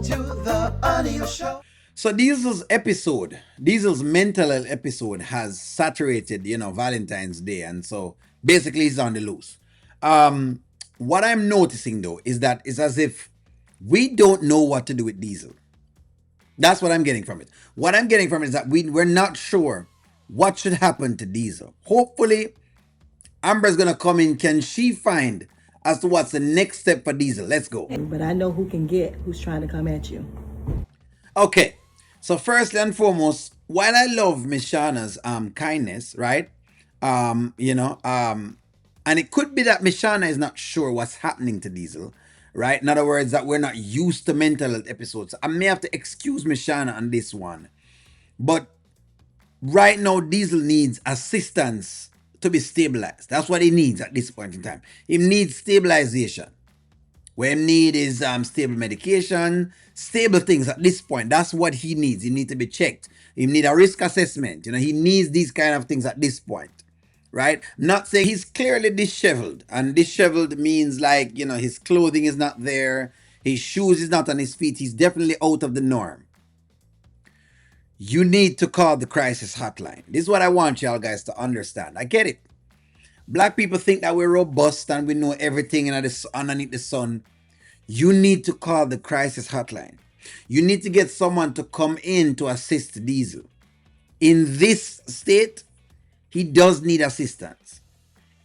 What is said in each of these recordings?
to the audio show. So Diesel's mental health episode has saturated, Valentine's Day, and so basically he's on the loose. What I'm noticing though is that it's as if we don't know what to do with Diesel. That's what I'm getting from it. What I'm getting from it is that we're not sure what should happen to Diesel. Hopefully, Amber's gonna come in. Can she find as to what's the next step for Diesel? Let's go. But I know who can get who's trying to come at you. Okay. So firstly and foremost, while I love Miss Shauna's kindness, right? And it could be that Miss Shauna is not sure what's happening to Diesel, right? In other words, that we're not used to mental health episodes. I may have to excuse Miss Shauna on this one. But right now, Diesel needs assistance to be stabilized. That's what he needs at this point in time. He needs stabilization. What he need is stable medication, stable things at this point. That's what he needs. He needs to be checked. He need a risk assessment. He needs these kind of things at this point, right? Not saying he's clearly disheveled, and disheveled means like his clothing is not there, his shoes is not on his feet. He's definitely out of the norm. You need to call the crisis hotline. This is what I want y'all guys to understand. I get it. Black people think that we're robust and we know everything underneath the sun. You need to call the crisis hotline. You need to get someone to come in to assist Diesel. In this state, he does need assistance.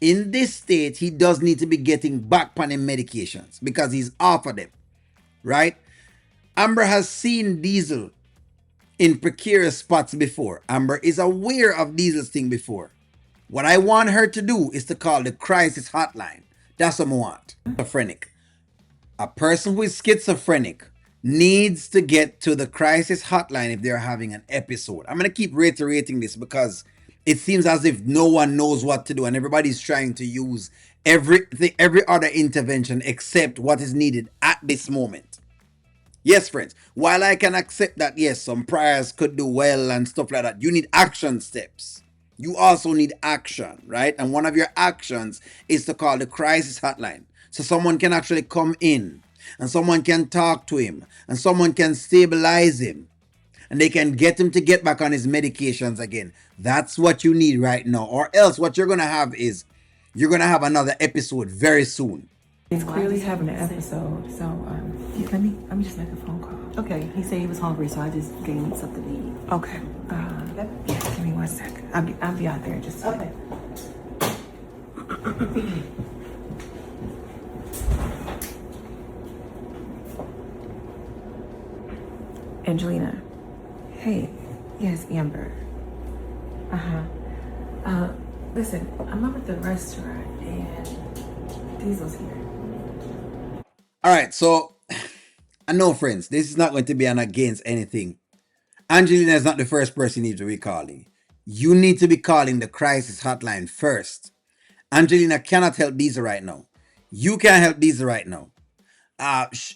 In this state, he does need to be getting back on him medications because he's off of them, right? Amber has seen Diesel in precarious spots before. Amber is aware of Diesel's thing before. What I want her to do is to call the crisis hotline. That's what I want. Schizophrenic. A person who is schizophrenic needs to get to the crisis hotline if they're having an episode. I'm going to keep reiterating this because it seems as if no one knows what to do and everybody's trying to use every other intervention except what is needed at this moment. Yes, friends, while I can accept that, yes, some prayers could do well and stuff like that, you need action steps. You also need action, right? And one of your actions is to call the crisis hotline. So someone can actually come in and someone can talk to him and someone can stabilize him and they can get him to get back on his medications again. That's what you need right now. Or else what you're going to have is you're going to have another episode very soon. He's clearly having an episode, so let me just make a phone call. Okay, he said he was hungry, so I just gave him something to eat. Okay. Yeah, give me 1 second. I'll be out there in just a second. Okay. Angelina. Hey. Yes, Amber. Listen, I'm up at the restaurant and Diesel's here. All right, so I know, friends, this is not going to be an against anything. Angelina is not the first person you need to be calling. You need to be calling the crisis hotline first. Angelina cannot help Diesel right now. You can't help Diesel right now.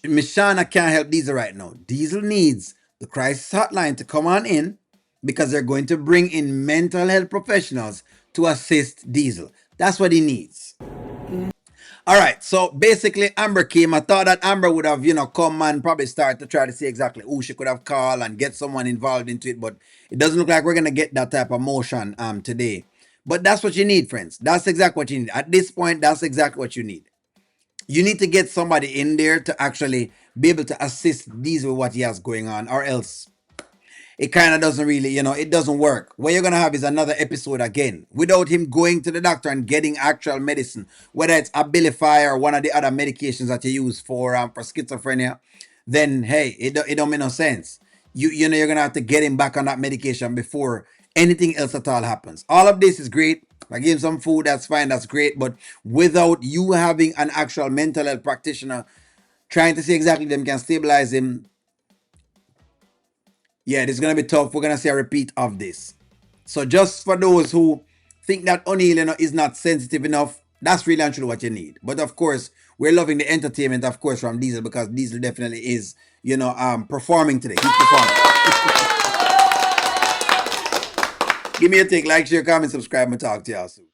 Miss Shauna can't help Diesel right now. Diesel needs the crisis hotline to come on in because they're going to bring in mental health professionals to assist Diesel. That's what he needs. All right, so basically Amber came. I thought that Amber would have, come and probably start to try to see exactly who she could have called and get someone involved into it, but it doesn't look like we're going to get that type of motion today. But that's what you need, friends. That's exactly what you need. At this point, that's exactly what you need. You need to get somebody in there to actually be able to assist Diesel with what he has going on, or else it kind of doesn't really, it doesn't work. What you're going to have is another episode again without him going to the doctor and getting actual medicine, whether it's Abilify or one of the other medications that you use for schizophrenia. Then, hey, it don't make no sense. You're going to have to get him back on that medication before anything else at all happens. All of this is great. I give him some food, that's fine, that's great. But without you having an actual mental health practitioner trying to see exactly them can stabilize him, yeah, this is going to be tough. We're going to see a repeat of this. So just for those who think that O'Neill is not sensitive enough, that's really actually what you need. But of course, we're loving the entertainment, of course, from Diesel because Diesel definitely is, performing today. He's performing. Give me a take, like, share, comment, subscribe, and talk to y'all soon.